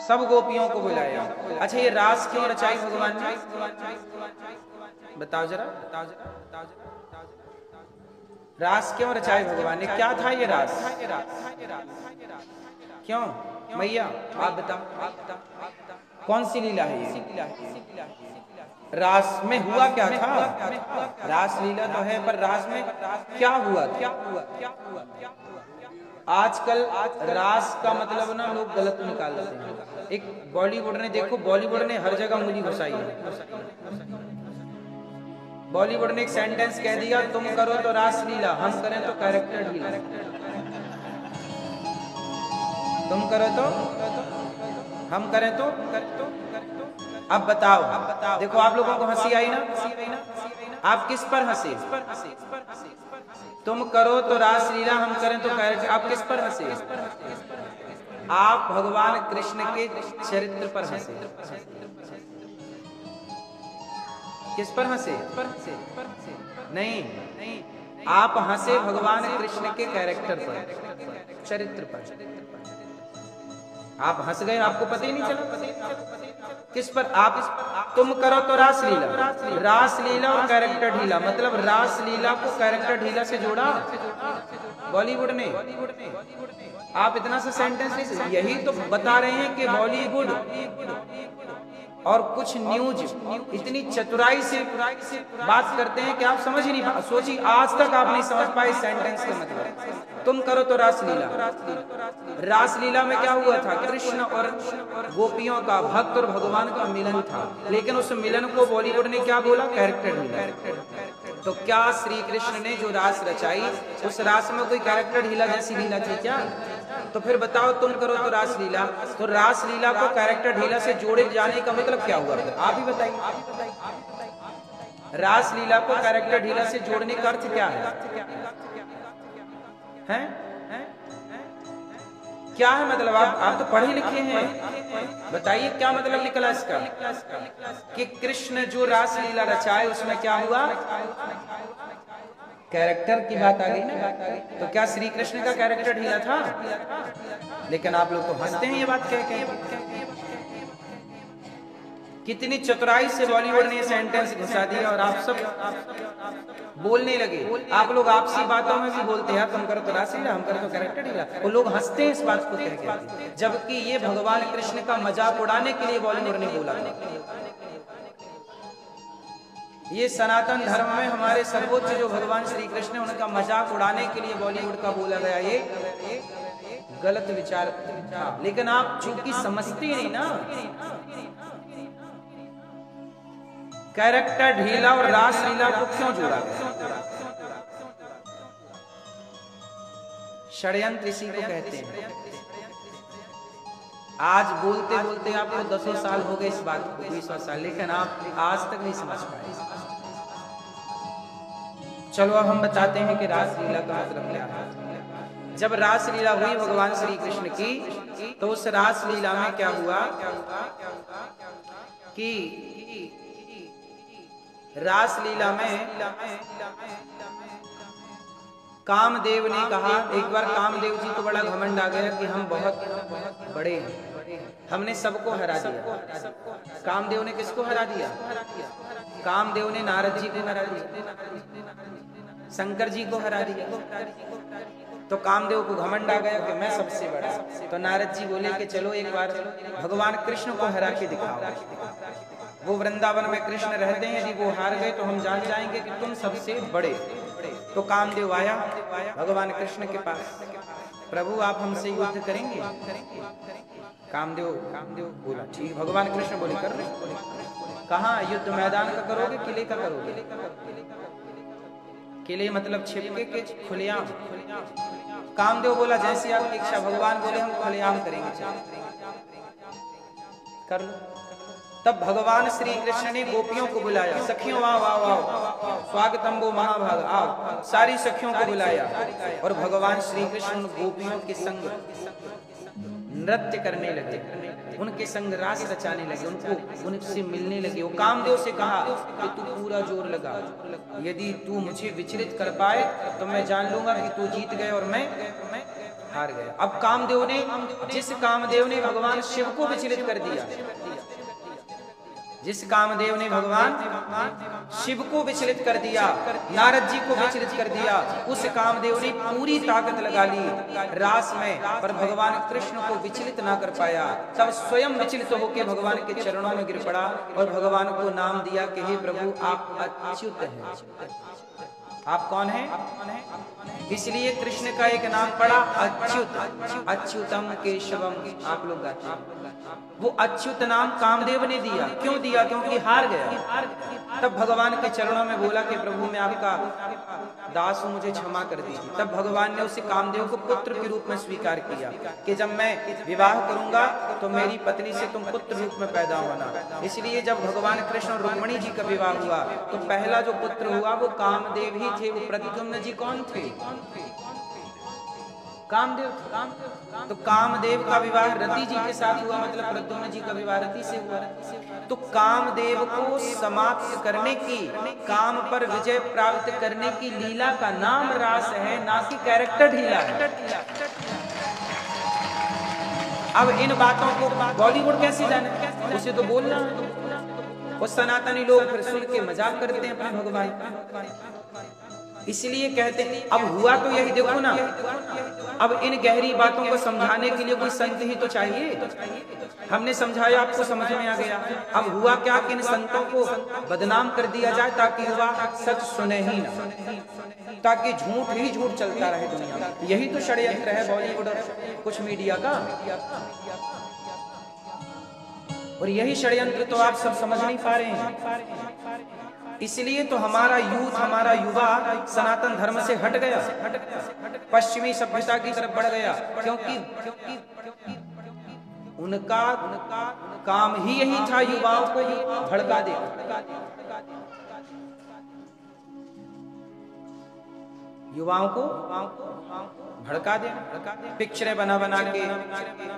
सब गोपियों को बुलाया। अच्छा, ये रास क्यों रचाई भगवान ने? बताओ जरा, रास क्यों रचाई भगवान ने? क्या था ये रास? क्यों मैया आप बताओ, कौन सी लीला है ये? रास में हुआ क्या था? रास लीला तो है, पर रास में क्या हुआ था? आजकल रास का मतलब ना लोग गलत निकाल लेते हैं। एक बॉलीवुड ने, देखो बॉलीवुड ने हर जगह उंगली घुसाई है। बॉलीवुड ने एक सेंटेंस कह दिया, तुम करो तो रास लीला, हम करें तो कैरेक्टर ढीला। तुम करो तो, हम करें तो। अब बताओ, देखो आप लोगों को हंसी आई ना? आप किस पर हंसे? तुम करो तो रास लीला, हम करें तो कैरेक्टर। आप किस पर हंसे? आप भगवान कृष्ण के चरित्र पर हंसे। किस पर हंसे? नहीं, आप हंसे भगवान कृष्ण के कैरेक्टर पर, चरित्र पर। आप हंस गए, आपको पता ही नहीं चला। किस पर? आप तुम करो तो रास लीला, रास लीला और कैरेक्टर ढीला, मतलब रास लीला को कैरेक्टर ढीला से जोड़ा बॉलीवुड ने। आप इतना सा सेंटेंस नहीं, यही तो बता रहे हैं कि बॉलीवुड और कुछ न्यूज इतनी चतुराई से बात करते हैं कि आप समझ ही नहीं पा। सोचिए, आज तक आप नहीं समझ पाए सेंटेंस का मतलब। तुम करो तो रासलीला, रासलीला में क्या हुआ था? कृष्ण और गोपियों का, भक्त और भगवान का मिलन था, लेकिन उस मिलन को बॉलीवुड ने क्या बोला? कैरेक्टर ढीला। तो क्या श्री कृष्ण ने जो रास रचाई, उस रास में कोई कैरेक्टर ढीला जैसी लीला थी क्या? तो फिर बताओ, तुम करो तो रासलीला, तो रासलीला को कैरेक्टर ढीला से जोड़े जाने का मतलब क्या हुआ? आप ही बताइए, रासलीला को कैरेक्टर ढीला से जोड़ने का अर्थ क्या है? हैं? क्या है मतलब? आप तो पढ़े लिखे हैं, बताइए क्या मतलब निकला इसका? कि कृष्ण जो रासलीला रचाए उसमें क्या हुआ? कैरेक्टर की बात आ गई ना। तो क्या श्री कृष्ण का कैरेक्टर ढीला था? लेकिन आप लोग तो हंसते हैं ये बात कह के। कितनी चतुराई से बॉलीवुड ने ये सेंटेंस घुसा दिया और आप सब बोलने लगे। आप लोग आपसी बातों में भी बोलते हैं, तुम करो तो रासलीला, हम करो तो कैरेक्टर ढीला, और लोग हंसते हैं इस बात को कह के, जबकि ये भगवान कृष्ण का मजाक उड़ाने के लिए बॉलीवुड ने बोला था। ये सनातन धर्म में हमारे सर्वोच्च जो भगवान श्री कृष्ण है, उनका मजाक उड़ाने के लिए बॉलीवुड का बोला गया ये गलत विचार था। लेकिन आप चूंकि समझते नहीं ना, कैरेक्टर ढीला और रासलीला को क्यों जोड़ा गया? षड्यंत्र इसी को कहते हैं। आज बोलते बोलते आपको 10 साल हो गए इस बात को, 20 साल, लेकिन आप आज तक नहीं समझ पाए। चलो अब हम बताते हैं कि रासलीला का मतलब क्या है। जब रासलीला हुई भगवान श्री कृष्ण की, तो उस रासलीला में क्या हुआ कि रासलीला में कामदेव ने कहा, एक बार कामदेव जी को बड़ा घमंड आ गया कि हम बहुत बड़े हैं, हमने सबको हरा दिया। कामदेव ने किसको हरा दिया? कामदेव ने नारद जी को हरा दिया, शंकर जी को हरा दिया। तो कामदेव को घमंड आ गया कि मैं सबसे बड़ा। तो नारद जी बोले कि चलो एक बार भगवान कृष्ण को हरा के दिखाओ। वो वृंदावन में कृष्ण रहते हैं, यदि वो हार गए तो हम जान जाएंगे कि तुम सबसे बड़े। तो कामदेव आया भगवान कृष्ण के पास, प्रभु आप हमसे युद्ध करेंगे? कामदेव बोला ठीक। भगवान कृष्ण बोले कर। कहाँ युद्ध? मैदान का करोगे, किले का करोगे? किले मतलब छिपके के, खुलेआम? कामदेव बोला जैसी आपकी इच्छा। भगवान बोले हम खुलेआम करेंगे, कर लो। तब भगवान श्री कृष्ण ने गोपियों को बुलाया, सखियों आओ आओ आओ, स्वागतम वो महाभाग, आओ। सारी सखियों को बुलाया और भगवान श्री कृष्ण गोपियों के संग नृत्य करने लगे, उनके संग रास रचाने लगे, उनसे मिलने लगे। वो कामदेव से कहा कि तू पूरा जोर लगा, यदि तू मुझे विचलित कर पाए तो मैं जान लूंगा कि तू जीत गए और मैं हार गया। अब कामदेव ने, जिस कामदेव ने भगवान शिव को विचलित कर दिया, जिस कामदेव ने भगवान शिव को विचलित कर दिया, नारद जी को विचलित कर दिया, उस कामदेव ने पूरी ताकत लगा ली रास में, पर भगवान कृष्ण को विचलित ना कर पाया। तब स्वयं विचलित होकर भगवान के चरणों में गिर पड़ा और भगवान को नाम दिया कि हे प्रभु आप अच्युत हैं। आप कौन हैं? इसलिए कृष्ण का एक नाम पड़ा अच्युत, अच्युतम केशवम। आप लोग गाते हैं वो अच्युत नाम कामदेव ने दिया। क्यों दिया? क्योंकि हार गया। तब भगवान के चरणों में बोला कि प्रभु मैं आपका दास हूं, मुझे क्षमा कर दीजिए। तब भगवान ने उसे कामदेव को पुत्र के रूप में स्वीकार किया कि जब मैं विवाह करूंगा तो मेरी पत्नी से तुम पुत्र रूप में पैदा होना। इसलिए जब भगवान कृष्ण और रुक्मिणी जी का विवाह हुआ तो पहला जो पुत्र हुआ वो कामदेव ही थे। वो प्रद्युम्न जी कौन थे? कामदेव। तो कामदेव का विवाह रति जी के साथ हुआ, मतलब प्रद्युम्न जी का विवाह रति से हुआ। तो कामदेव को समाप्त करने की, काम पर विजय प्राप्त करने की लीला का नाम रास है, ना कि कैरेक्टर ढीला है। अब इन बातों को बॉलीवुड कैसे जाने? उसे तो बोलना है। और सनातनी लोग फिर सुन के मजाक करते हैं अपने भगवान। इसलिए कहते हैं अब हुआ तो यही देखो ना। अब इन गहरी बातों को समझाने के लिए कोई संत ही तो चाहिए। हमने समझाया, आपको समझ में आ गया। अब हुआ क्या कि इन संतों को बदनाम कर दिया जाए ताकि युवा सच सुने ही ना, ताकि झूठ ही झूठ चलता रहे दुनिया में। यही तो षड्यंत्र है बॉलीवुड और कुछ मीडिया का। और यही षड्यंत्र तो आप सब समझ नहीं पा रहे हैं। इसलिए तो हमारा यूथ, हमारा युवा सनातन धर्म से हट गया, पश्चिमी सभ्यता की तरफ बढ़ गया। क्योंकि उनका काम ही यही था युवाओं को भड़का देना, युवाओं को भड़का देना, पिक्चरें बना बना के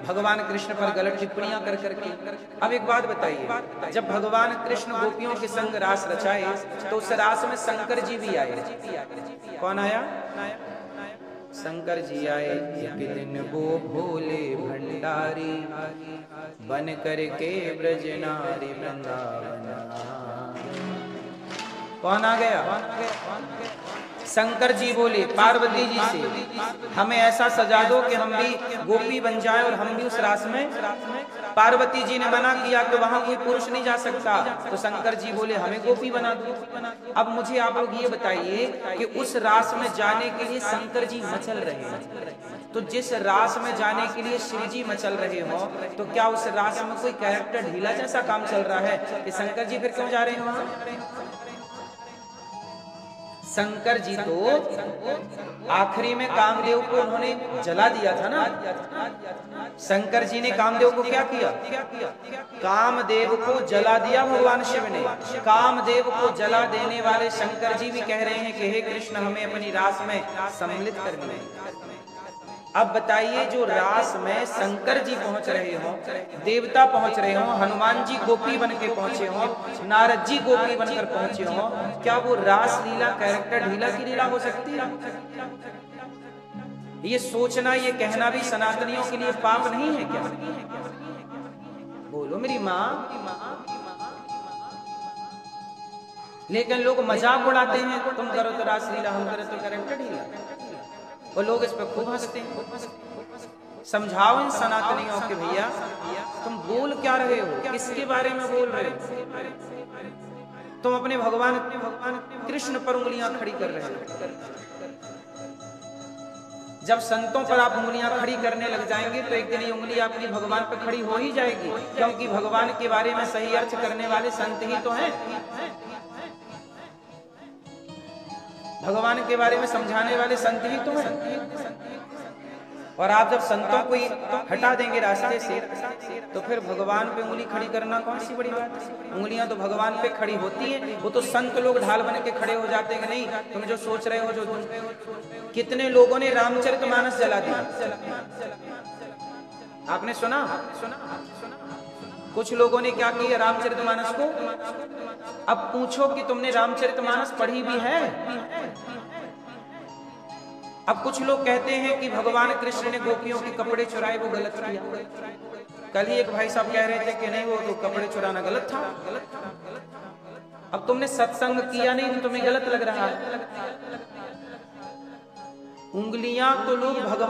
भगवान कृष्ण पर गलत टिप्पणियां कर करके। अब एक बात बताइए, जब भगवान कृष्ण गोपियों के संग रास रचाए तो उस रास में शंकर जी भी आए। कौन आया? शंकर जी आए। एक दिन वो भोले भंडारी बन करके ब्रज नारी वृंदावन। कौन आ गया? शंकर जी बोले पार्वती जी से हमें ऐसा सजा दो कि हम भी गोपी बन जाए और हम भी उस रास में। पार्वती जी ने मना किया कि वहां कोई पुरुष नहीं जा सकता। तो शंकर जी बोले हमें गोपी बना दो। अब मुझे आप लोग ये बताइए कि उस रास में जाने के लिए शंकर जी मचल रहे हैं, तो जिस रास में जाने के लिए श्री जी मचल रहे हो, तो क्या उस रास में कोई कैरेक्टर ढीला जैसा काम चल रहा है कि शंकर जी फिर क्यों जा रहे हैं वहां? शंकर जी तो आखिरी में कामदेव को उन्होंने जला दिया था ना। शंकर जी ने कामदेव को क्या किया? कामदेव को जला दिया भगवान शिव ने। कामदेव को जला देने वाले शंकर जी भी कह रहे हैं कि हे कृष्ण हमें अपनी रास में सम्मिलित करनी है। अब बताइए, जो रास में शंकर जी पहुंच रहे हो, देवता पहुंच रहे हो, हनुमान जी गोपी बन के पहुंचे हो, नारद जी गोपी बनकर पहुंचे हो, क्या वो रास लीला कैरेक्टर ढीला की लीला हो सकती है? ये सोचना, ये कहना भी सनातनियों के लिए पाप नहीं है क्या? बोलो मेरी माँ। लेकिन लोग मजाक उड़ाते हैं, तुम करो तो रास लीला, हम करो तो कैरेक्टर ढीला, और लोग इस पर खूब हंसते हैं। समझाओ इन सनातनियों के भैया तुम बोल क्या रहे हो, किसके बारे में बोल रहे हो? तुम अपने भगवान कृष्ण पर उंगलियां खड़ी कर रहे हो। जब संतों पर आप उंगलियां खड़ी करने लग जाएंगे तो एक दिन ये उंगली आपकी भगवान पर खड़ी हो ही जाएगी, क्योंकि भगवान के बारे में सही अर्थ करने वाले संत ही तो हैं। भगवान के बारे में समझाने वाले संत ही तो हैं। और आप जब संतों को हटा देंगे रास्ते से, तो फिर भगवान पे उंगली खड़ी करना कौन सी बड़ी बात है? उंगलियां तो भगवान पे खड़ी होती हैं, वो तो संत लोग ढाल बन के खड़े हो जाते हैं कि नहीं तुम जो सोच रहे हो। जो कितने लोगों ने रामचरितमानस जला दिया, आपने सुना? कुछ लोगों ने क्या किया रामचरितमानस को? अब पूछो कि तुमने रामचरितमानस पढ़ी भी है? अब कुछ लोग कहते हैं कि भगवान कृष्ण ने गोपियों के कपड़े चुराए, वो गलत किया। कल ही एक भाई साहब कह रहे थे कि नहीं वो तो कपड़े चुराना गलत था। अब तुमने सत्संग किया नहीं तो तुम्हें गलत लग रहा है। उंगलियां तो लोग भगवान